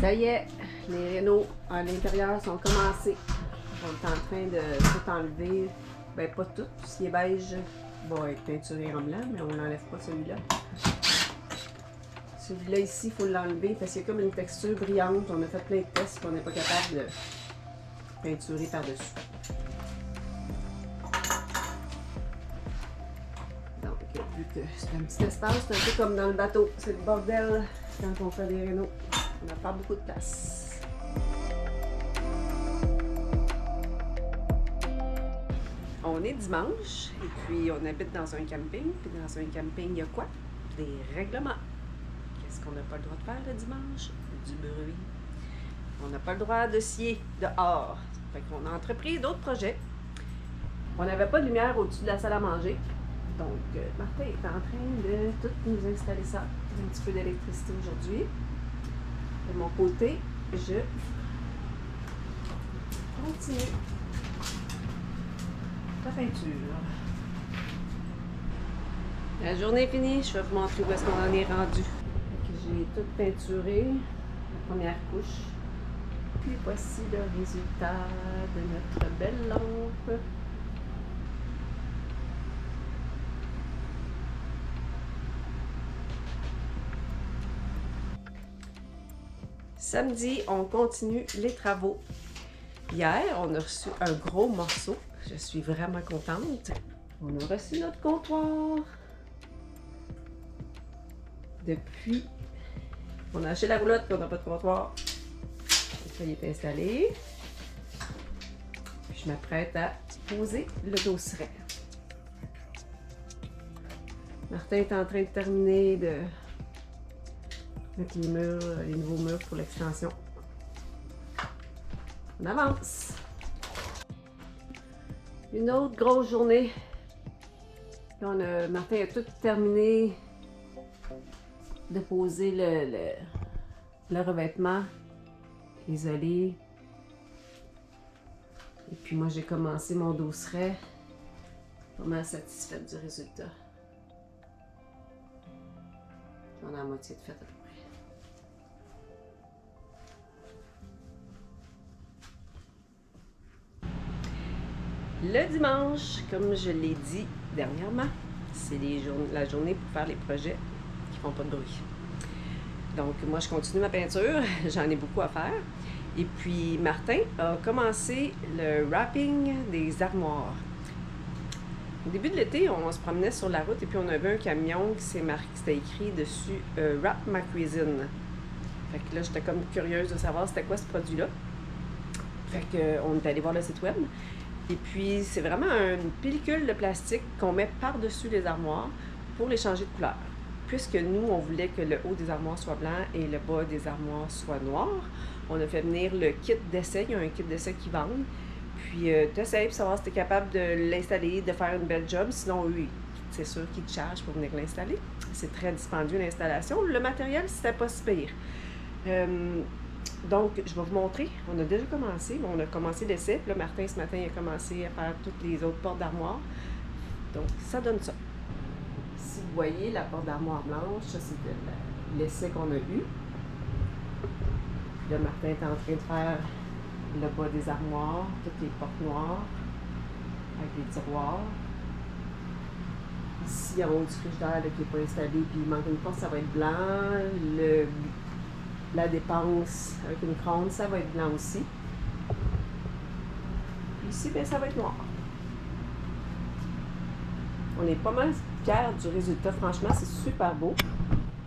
Ça y est, les rénaux à l'intérieur sont commencés. On est en train de tout enlever. Ben pas tout, ce qui est beige va être peinturé en blanc, mais on n'enlève pas celui-là. Celui-là ici, il faut l'enlever parce qu'il y a comme une texture brillante. On a fait plein de tests et on n'est pas capable de peinturer par-dessus. Donc, vu que c'est un petit espace, c'est un peu comme dans le bateau. C'est le bordel quand on fait des rénaux. On n'a pas beaucoup de place. On est dimanche et puis on habite dans un camping. Puis dans un camping, il y a quoi? Des règlements. Qu'est-ce qu'on n'a pas le droit de faire le dimanche? Du bruit. On n'a pas le droit de scier dehors. Fait qu'on a entrepris d'autres projets. On n'avait pas de lumière au-dessus de la salle à manger. Donc, Martin est en train de tout nous installer ça. Un petit peu d'électricité aujourd'hui. De mon côté, je continue la peinture. La journée est finie, je vais vous montrer où est-ce qu'on en est rendu. J'ai tout peinturé, la première couche. Puis voici le résultat de notre belle lampe. Samedi, on continue les travaux. Hier, on a reçu un gros morceau. Je suis vraiment contente. On a reçu notre comptoir. Depuis, on a acheté la roulotte et on n'a pas de comptoir. Ça y est installé. Puis je m'apprête à poser le dosseret. Martin est en train de terminer de mettre les murs, les nouveaux murs pour l'extension. On avance. Une autre grosse journée. Là, Martin a tout terminé de poser le revêtement isolé. Et puis moi, j'ai commencé mon dosseret. Vraiment satisfaite du résultat. On a la moitié de fait à peu près. Le dimanche, comme je l'ai dit dernièrement, c'est la journée pour faire les projets qui font pas de bruit. Donc, moi, je continue ma peinture. J'en ai beaucoup à faire. Et puis, Martin a commencé le wrapping des armoires. Au début de l'été, on se promenait sur la route et puis on a vu un camion qui c'était écrit dessus « Wrap ma cuisine ». Fait que là, j'étais comme curieuse de savoir c'était quoi ce produit-là. Fait qu'on est allé voir le site web. Et puis, c'est vraiment une pellicule de plastique qu'on met par-dessus les armoires pour les changer de couleur. Puisque nous, on voulait que le haut des armoires soit blanc et le bas des armoires soit noir, on a fait venir le kit d'essai. Il y a un kit d'essai qui vend. Puis, tu essaies pour savoir si tu es capable de l'installer, de faire une belle job. Sinon, oui, c'est sûr qu'ils te chargent pour venir l'installer. C'est très dispendieux l'installation. Le matériel, c'était pas si pire. Donc, je vais vous montrer. On a déjà commencé. On a commencé l'essai. Puis là, Martin, ce matin, il a commencé à faire toutes les autres portes d'armoire. Donc, ça donne ça. Si vous voyez la porte d'armoire blanche, ça, c'est l'essai qu'on a eu. Puis là, Martin est en train de faire le bas des armoires, toutes les portes noires, avec les tiroirs. Ici, en haut du frigidaire qui n'est pas installé, puis il manque une porte, ça va être blanc. La dépense avec une crône, ça va être blanc aussi. Puis ici, bien, ça va être noir. On est pas mal fiers du résultat. Franchement, c'est super beau.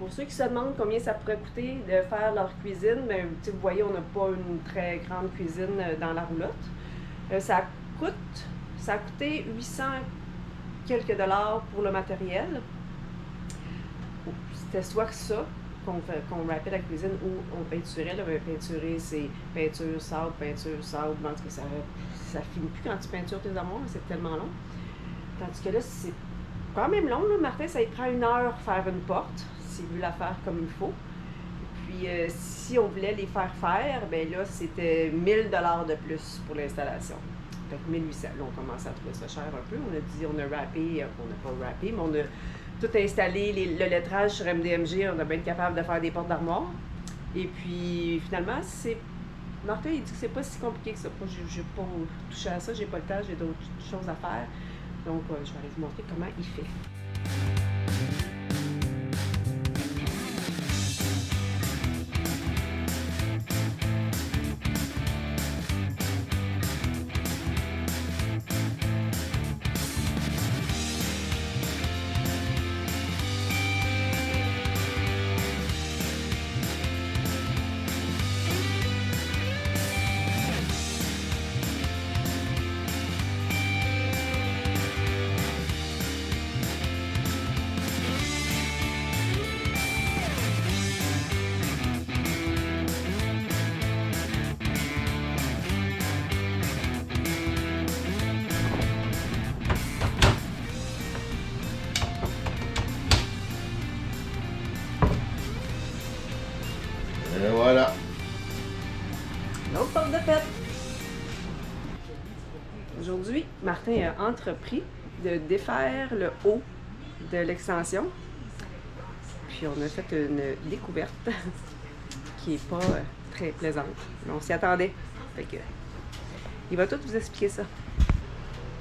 pour ceux qui se demandent combien ça pourrait coûter de faire leur cuisine, ben, vous voyez, on n'a pas une très grande cuisine dans la roulotte. Ça a coûté 800 quelques dollars pour le matériel. C'était soit ça, qu'on rappelle la cuisine, ou on peinturait. Là, peinturer, c'est peinture, sable. En tout cas, ça finit plus quand tu peintures tes armoires, c'est tellement long. Tandis que là, c'est quand même long, là, Martin, ça lui prend 1 heure faire une porte, s'il veut la faire comme il faut. Puis, si on voulait les faire, ben là, c'était 1000 $ de plus pour l'installation. Fait que 1800. Là, on commence à trouver ça cher un peu. On a dit, on a rappé, on n'a pas rappé, mais on a tout installé, le lettrage sur MDMG, on a bien été capable de faire des portes d'armoire. Et puis, finalement, Martin, il dit que c'est pas si compliqué que ça. Moi, je n'ai pas touché à ça, j'ai pas le temps, j'ai d'autres choses à faire. Donc, je vais aller vous montrer comment il fait. Et voilà. L'autre porte de fête. Aujourd'hui, Martin a entrepris de défaire le haut de l'extension. Puis on a fait une découverte qui n'est pas très plaisante. Mais on s'y attendait. Fait que, il va tout vous expliquer ça.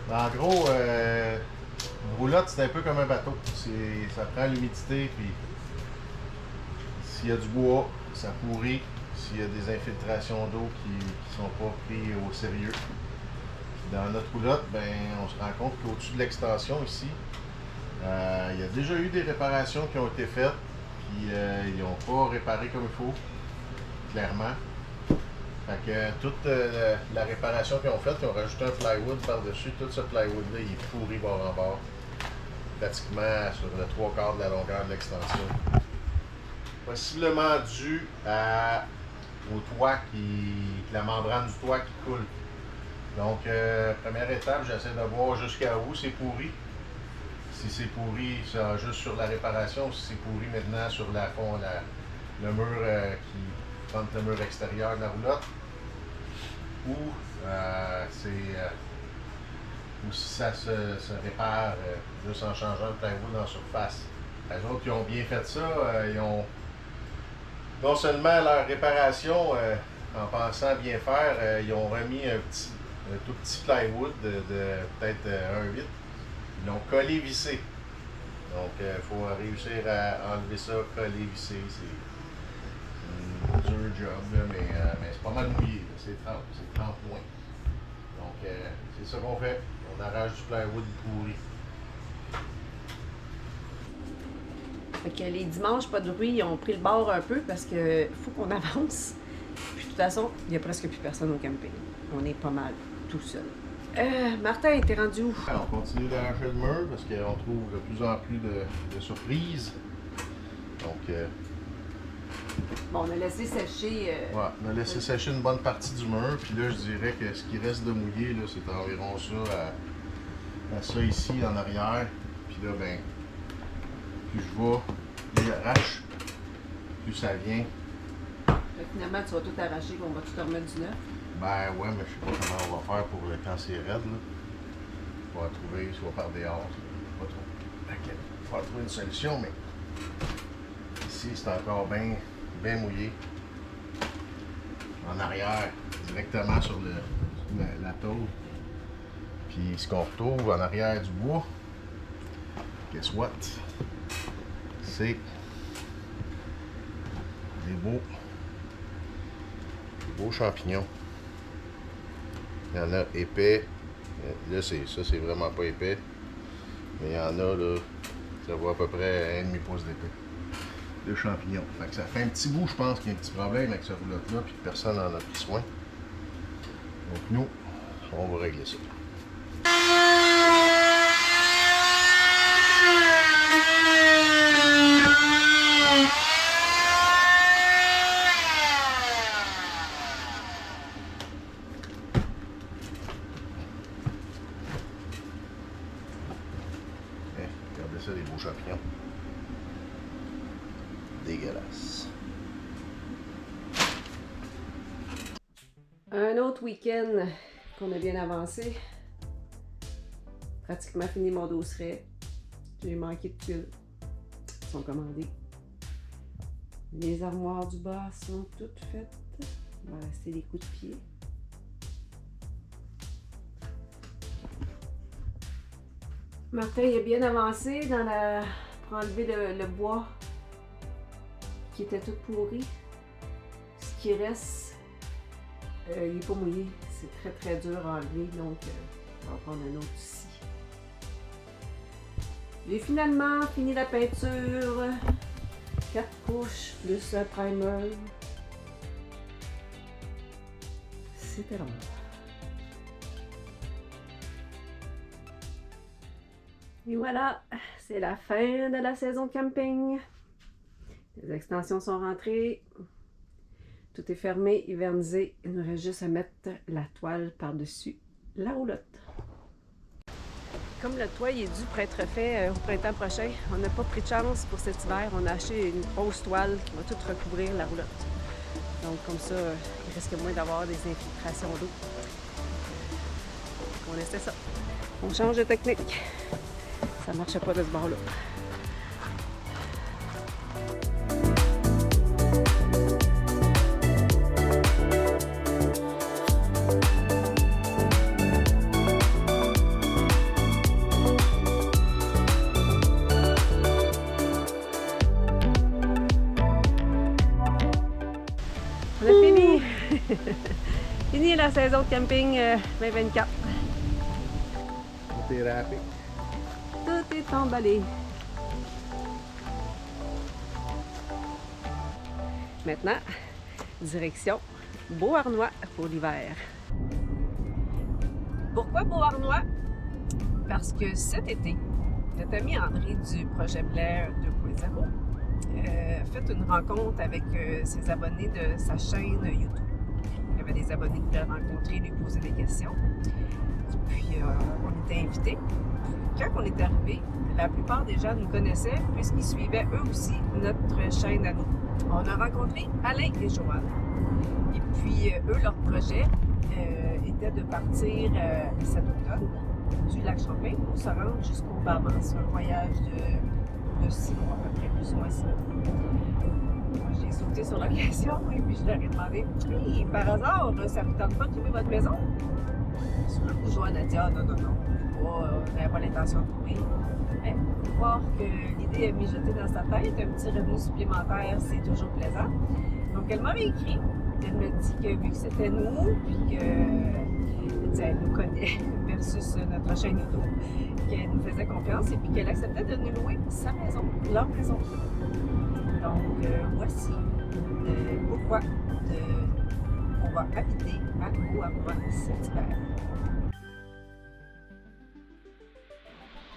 En gros, une roulotte, c'est un peu comme un bateau. Ça prend l'humidité, puis s'il y a du bois, ça pourrit. S'il y a des infiltrations d'eau qui ne sont pas prises au sérieux. Puis dans notre roulotte, ben, on se rend compte qu'au-dessus de l'extension ici, il y a déjà eu des réparations qui ont été faites, puis ils n'ont pas réparé comme il faut, clairement. Fait que toute la réparation qu'ils ont faite, ils ont rajouté un plywood par-dessus. Tout ce plywood-là, il est pourri bord en bord. Pratiquement sur le 3/4 de la longueur de l'extension. Possiblement dû au toit la membrane du toit qui coule. Donc, première étape, j'essaie de voir jusqu'à où c'est pourri. Si c'est pourri, ça juste sur la réparation, si c'est pourri maintenant sur le mur qui rentre le mur extérieur de la roulotte, ou si ça se répare juste en changeant le plywood en surface. Les autres qui ont bien fait ça, ils ont non seulement leur réparation, en pensant bien faire, ils ont remis un tout petit plywood de peut-être 1,8. Ils l'ont collé vissé. Donc, il faut réussir à enlever ça, coller visser. C'est un dur job, là, mais c'est pas mal mouillé. C'est 30 points. Donc, c'est ça qu'on fait. On arrache du plywood pourri. Fait que les dimanches, pas de bruit, ils ont pris le bord un peu parce que faut qu'on avance. Puis de toute façon, il n'y a presque plus personne au camping. On est pas mal tout seul. Martin, t'es rendu où? Alors, on continue d'arracher le mur parce qu'on trouve de plus en plus de surprises. Donc, bon, on a laissé sécher. Ouais, on a laissé sécher une bonne partie du mur. Puis là, je dirais que ce qui reste de mouillé, là, c'est environ ça à ça ici en arrière. Puis là, ben, plus je vais, plus j'arrache, plus ça vient. Fait que finalement, tu vas tout arracher, qu'on va tout te remettre du neuf. Ben ouais, mais je sais pas comment on va faire pour quand c'est raide, là. On va trouver soit par dehors, pas trop. Ok, on va trouver une solution, mais ici c'est encore bien mouillé. En arrière, directement sur la tôle. Puis ce qu'on retrouve en arrière du bois, guess what? C'est des beaux champignons. Il y en a épais. Là, ça, c'est vraiment pas épais. Mais il y en a, là, ça vaut à peu près 1,5 pouce d'épais. de champignons. Fait que ça fait un petit bout, je pense, qu'il y a un petit problème avec cette roulotte-là, puis que personne n'en a pris soin. Donc nous, on va régler ça. Regardez ça, les beaux champignons. Dégueulasse. Un autre week-end qu'on a bien avancé. Pratiquement fini mon dosseret. J'ai manqué de tuiles. Ils sont commandés. Les armoires du bas sont toutes faites. Il va rester des coups de pied. Martin il a bien avancé pour enlever le bois qui était tout pourri. Ce qui reste, il n'est pas mouillé. C'est très très dur à enlever, donc on va prendre un autre ici. J'ai finalement fini la peinture. 4 couches plus le primer. C'était long. Et voilà, c'est la fin de la saison de camping. Les extensions sont rentrées. Tout est fermé, hivernisé. Il nous reste juste à mettre la toile par-dessus la roulotte. Comme le toit il est dû pour être fait au printemps prochain, on n'a pas pris de chance pour cet hiver. On a acheté une grosse toile qui va tout recouvrir la roulotte. Donc comme ça, il risque moins d'avoir des infiltrations d'eau. On essaie ça. On change de technique. Ça ne marchait pas de ce bord-là. On a fini! Fini la saison de camping 2024. Tout est râpé. Tout est emballé. Maintenant, direction Beauharnois pour l'hiver. Pourquoi Beauharnois? Parce que cet été, notre ami André du projet Blair 2.0 a fait une rencontre avec ses abonnés de sa chaîne YouTube. Il y avait des abonnés qui voulaient rencontrer, lui poser des questions. Puis on était invités. Quand on est arrivé, la plupart des gens nous connaissaient puisqu'ils suivaient eux aussi notre chaîne à nous. On a rencontré Alain et Joanne. Et puis eux, leur projet était de partir cet automne du lac Champlain pour se rendre jusqu'au Bahamas. Un voyage de 6 mois à peu près, plus ou moins 6 mois. Moi, j'ai sauté sur l'occasion et puis je leur ai demandé hey, par hasard, ça vous tente pas de trouver votre maison? Joanne a dit ah non, on n'avait pas l'intention de trouver. Mais faut voir que l'idée a mijoté dans sa tête, un petit revenu supplémentaire, c'est toujours plaisant. Donc elle m'avait écrit, elle me dit que vu que c'était nous, puis qu'elle nous connaît versus notre chaîne YouTube, qu'elle nous faisait confiance et puis qu'elle acceptait de nous louer sa maison, leur maison. Donc voici pourquoi on va habiter à Beauharnois cet hiver.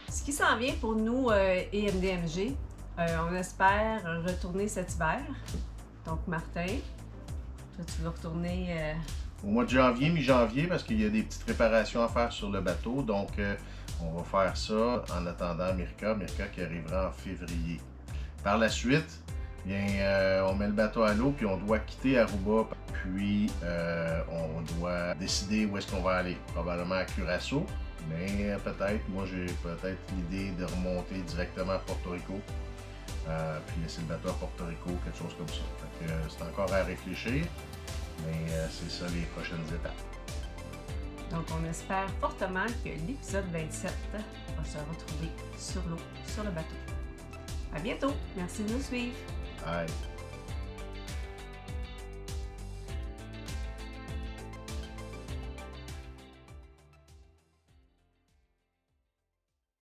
Ce qui s'en vient pour nous et MDMG, on espère retourner cet hiver. Donc Martin, toi tu vas retourner... Au mois de janvier, mi-janvier, parce qu'il y a des petites réparations à faire sur le bateau. Donc on va faire ça en attendant Mirka qui arrivera en février. Par la suite, bien, on met le bateau à l'eau puis on doit quitter Aruba. Puis on doit décider où est-ce qu'on va aller. Probablement à Curaçao. Mais peut-être, moi j'ai peut-être l'idée de remonter directement à Porto Rico, puis laisser le bateau à Porto Rico, quelque chose comme ça. Fait que, c'est encore à réfléchir, mais c'est ça les prochaines étapes. Donc on espère fortement que l'épisode 27 va se retrouver sur l'eau, sur le bateau. À bientôt, merci de nous suivre. Bye.